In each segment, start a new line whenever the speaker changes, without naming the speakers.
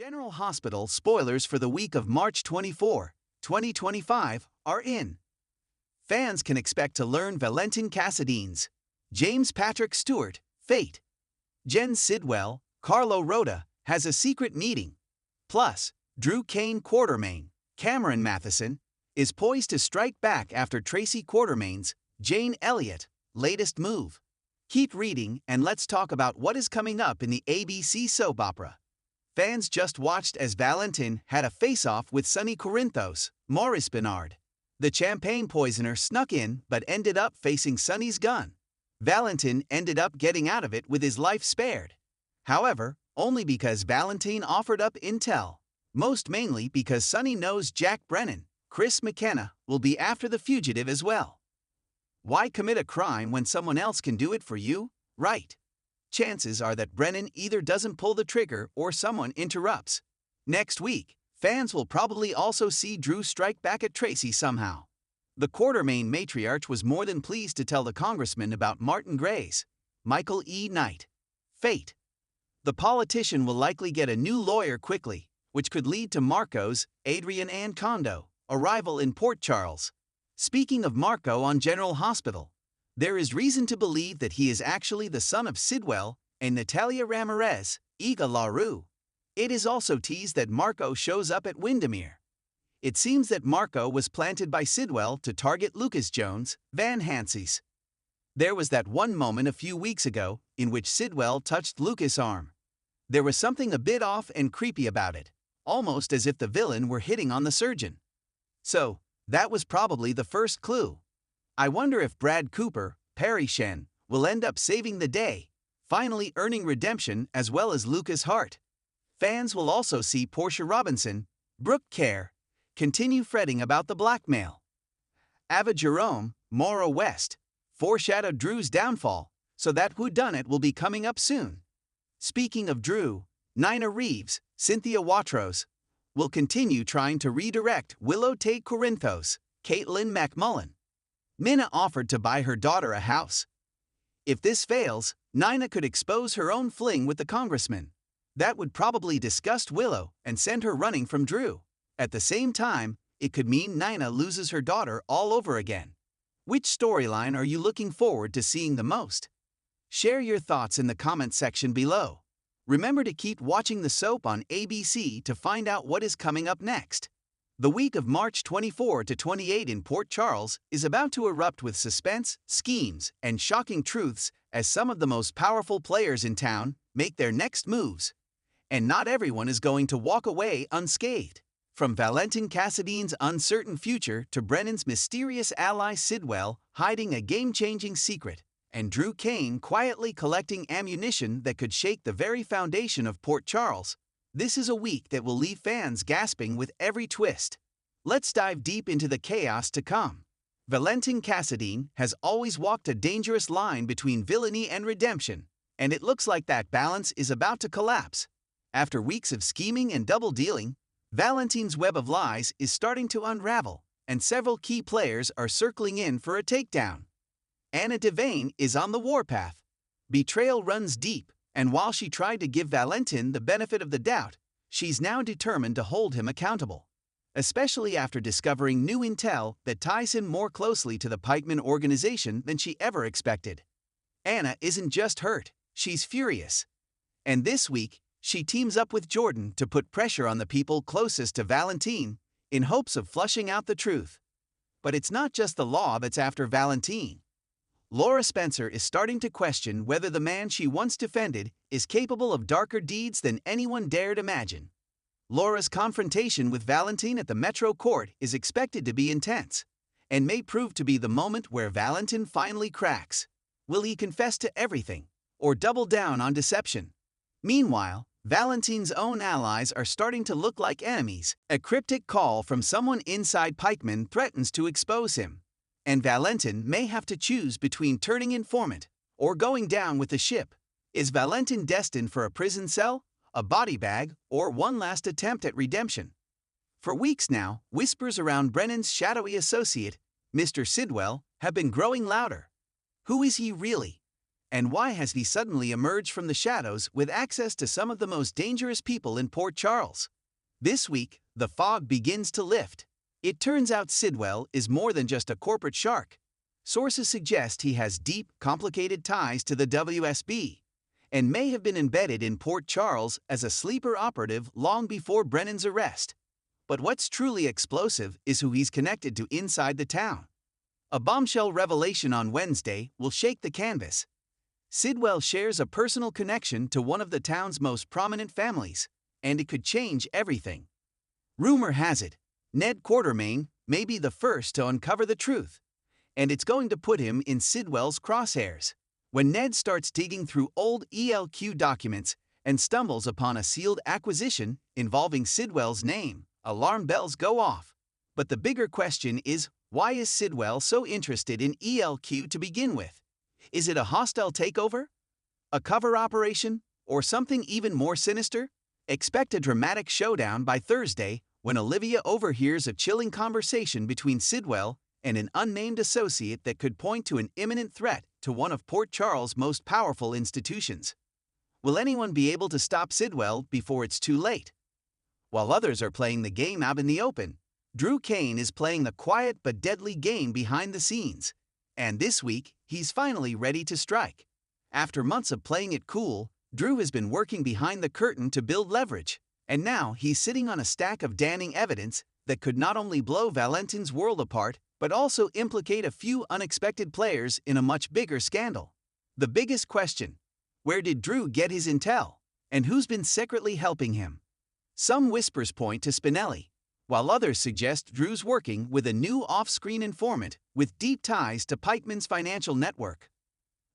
General Hospital spoilers for the week of March 24, 2025 are in. Fans can expect to learn Valentin Cassadine's James Patrick Stewart fate. Jen Sidwell, Carlo Rota, has a secret meeting. Plus, Drew Kane Quartermain, Cameron Matheson, is poised to strike back after Tracy Quartermain's Jane Elliott latest move. Keep reading and let's talk about what is coming up in the ABC soap opera. Fans just watched as Valentin had a face-off with Sonny Corinthos, Maurice Benard. The champagne poisoner snuck in but ended up facing Sonny's gun. Valentin ended up getting out of it with his life spared. However, only because Valentin offered up intel. Most mainly because Sonny knows Jack Brennan, Chris McKenna, will be after the fugitive as well. Why commit a crime when someone else can do it for you, right? Chances are that Brennan either doesn't pull the trigger or someone interrupts. Next week, fans will probably also see Drew strike back at Tracy somehow. The Quartermain matriarch was more than pleased to tell the congressman about Martin Gray's Michael E. Knight fate. The politician will likely get a new lawyer quickly, which could lead to Marco's Adrian Ann Kondo arrival in Port Charles. Speaking of Marco on General Hospital, there is reason to believe that he is actually the son of Sidwell and Natalia Ramirez, Iga LaRue. It is also teased that Marco shows up at Windermere. It seems that Marco was planted by Sidwell to target Lucas Jones, Van Hansies. There was that one moment a few weeks ago in which Sidwell touched Lucas' arm. There was something a bit off and creepy about it, almost as if the villain were hitting on the surgeon. So, that was probably the first clue. I wonder if Brad Cooper, Perry Shen, will end up saving the day, finally earning redemption as well as Lucas Hart. Fans will also see Portia Robinson, Brooke Kerr, continue fretting about the blackmail. Ava Jerome, Maura West, foreshadowed Drew's downfall, so that whodunit will be coming up soon. Speaking of Drew, Nina Reeves, Cynthia Watros, will continue trying to redirect Willow Tate Corinthos, Caitlin McMullen. Minna offered to buy her daughter a house. If this fails, Nina could expose her own fling with the congressman. That would probably disgust Willow and send her running from Drew. At the same time, it could mean Nina loses her daughter all over again. Which storyline are you looking forward to seeing the most? Share your thoughts in the comment section below. Remember to keep watching the soap on ABC to find out what is coming up next. The week of March 24 to 28 in Port Charles is about to erupt with suspense, schemes, and shocking truths as some of the most powerful players in town make their next moves. And not everyone is going to walk away unscathed. From Valentin Cassadine's uncertain future to Brennan's mysterious ally Sidwell hiding a game-changing secret, and Drew Kane quietly collecting ammunition that could shake the very foundation of Port Charles, this is a week that will leave fans gasping with every twist. Let's dive deep into the chaos to come. Valentin Cassadine has always walked a dangerous line between villainy and redemption, and it looks like that balance is about to collapse. After weeks of scheming and double-dealing, Valentin's web of lies is starting to unravel, and several key players are circling in for a takedown. Anna Devane is on the warpath. Betrayal runs deep, and while she tried to give Valentin the benefit of the doubt, she's now determined to hold him accountable. Especially after discovering new intel that ties him more closely to the Pikeman organization than she ever expected. Anna isn't just hurt, she's furious. And this week, she teams up with Jordan to put pressure on the people closest to Valentin in hopes of flushing out the truth. But it's not just the law that's after Valentin. Laura Spencer is starting to question whether the man she once defended is capable of darker deeds than anyone dared imagine. Laura's confrontation with Valentin at the Metro Court is expected to be intense, and may prove to be the moment where Valentin finally cracks. Will he confess to everything, or double down on deception? Meanwhile, Valentin's own allies are starting to look like enemies. A cryptic call from someone inside Pikeman threatens to expose him. And Valentin may have to choose between turning informant or going down with the ship. Is Valentin destined for a prison cell, a body bag, or one last attempt at redemption? For weeks now, whispers around Brennan's shadowy associate, Mr. Sidwell, have been growing louder. Who is he really? And why has he suddenly emerged from the shadows with access to some of the most dangerous people in Port Charles? This week, the fog begins to lift. It turns out Sidwell is more than just a corporate shark. Sources suggest he has deep, complicated ties to the WSB and may have been embedded in Port Charles as a sleeper operative long before Brennan's arrest. But what's truly explosive is who he's connected to inside the town. A bombshell revelation on Wednesday will shake the canvas. Sidwell shares a personal connection to one of the town's most prominent families, and it could change everything. Rumor has it, Ned Quartermain may be the first to uncover the truth, and it's going to put him in Sidwell's crosshairs. When Ned starts digging through old ELQ documents and stumbles upon a sealed acquisition involving Sidwell's name, alarm bells go off. But the bigger question is, why is Sidwell so interested in ELQ to begin with? Is it a hostile takeover? A cover operation? Or something even more sinister? Expect a dramatic showdown by Thursday when Olivia overhears a chilling conversation between Sidwell and an unnamed associate that could point to an imminent threat to one of Port Charles' most powerful institutions. Will anyone be able to stop Sidwell before it's too late? While others are playing the game out in the open, Drew Kane is playing the quiet but deadly game behind the scenes. And this week, he's finally ready to strike. After months of playing it cool, Drew has been working behind the curtain to build leverage. And now he's sitting on a stack of damning evidence that could not only blow Valentin's world apart, but also implicate a few unexpected players in a much bigger scandal. The biggest question: where did Drew get his intel? And who's been secretly helping him? Some whispers point to Spinelli, while others suggest Drew's working with a new off-screen informant with deep ties to Pikeman's financial network.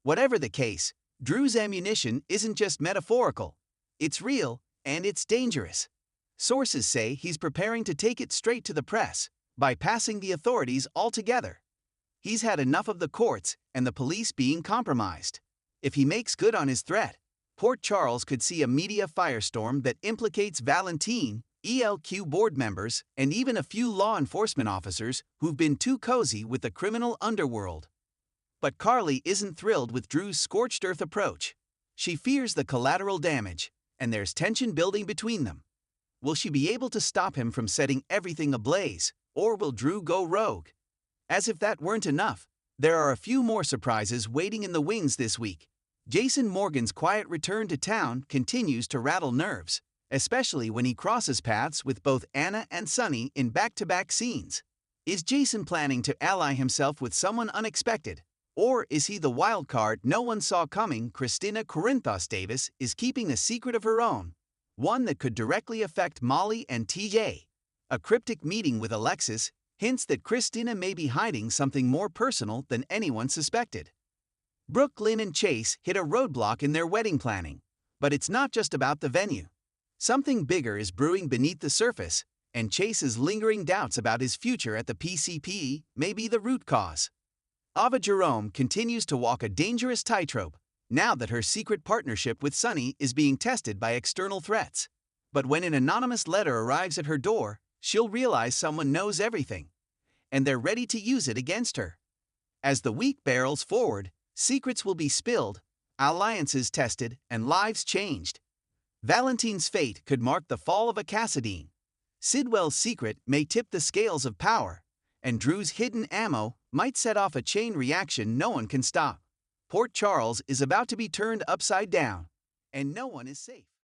Whatever the case, Drew's ammunition isn't just metaphorical. It's real, and it's dangerous. Sources say he's preparing to take it straight to the press, bypassing the authorities altogether. He's had enough of the courts and the police being compromised. If he makes good on his threat, Port Charles could see a media firestorm that implicates Valentin, ELQ board members, and even a few law enforcement officers who've been too cozy with the criminal underworld. But Carly isn't thrilled with Drew's scorched earth approach. She fears the collateral damage, and there's tension building between them. Will she be able to stop him from setting everything ablaze, or will Drew go rogue? As if that weren't enough, there are a few more surprises waiting in the wings this week. Jason Morgan's quiet return to town continues to rattle nerves, especially when he crosses paths with both Anna and Sonny in back-to-back scenes. Is Jason planning to ally himself with someone unexpected? Or is he the wild card no one saw coming? Christina Corinthos Davis is keeping a secret of her own, one that could directly affect Molly and TJ. A cryptic meeting with Alexis hints that Christina may be hiding something more personal than anyone suspected. Brooke, Lynn, and Chase hit a roadblock in their wedding planning, but it's not just about the venue. Something bigger is brewing beneath the surface, and Chase's lingering doubts about his future at the PCP may be the root cause. Ava Jerome continues to walk a dangerous tightrope now that her secret partnership with Sonny is being tested by external threats. But when an anonymous letter arrives at her door, she'll realize someone knows everything, and they're ready to use it against her. As the week barrels forward, secrets will be spilled, alliances tested, and lives changed. Valentin's fate could mark the fall of a Cassadine. Sidwell's secret may tip the scales of power, and Drew's hidden ammo might set off a chain reaction no one can stop. Port Charles is about to be turned upside down, and no one is safe.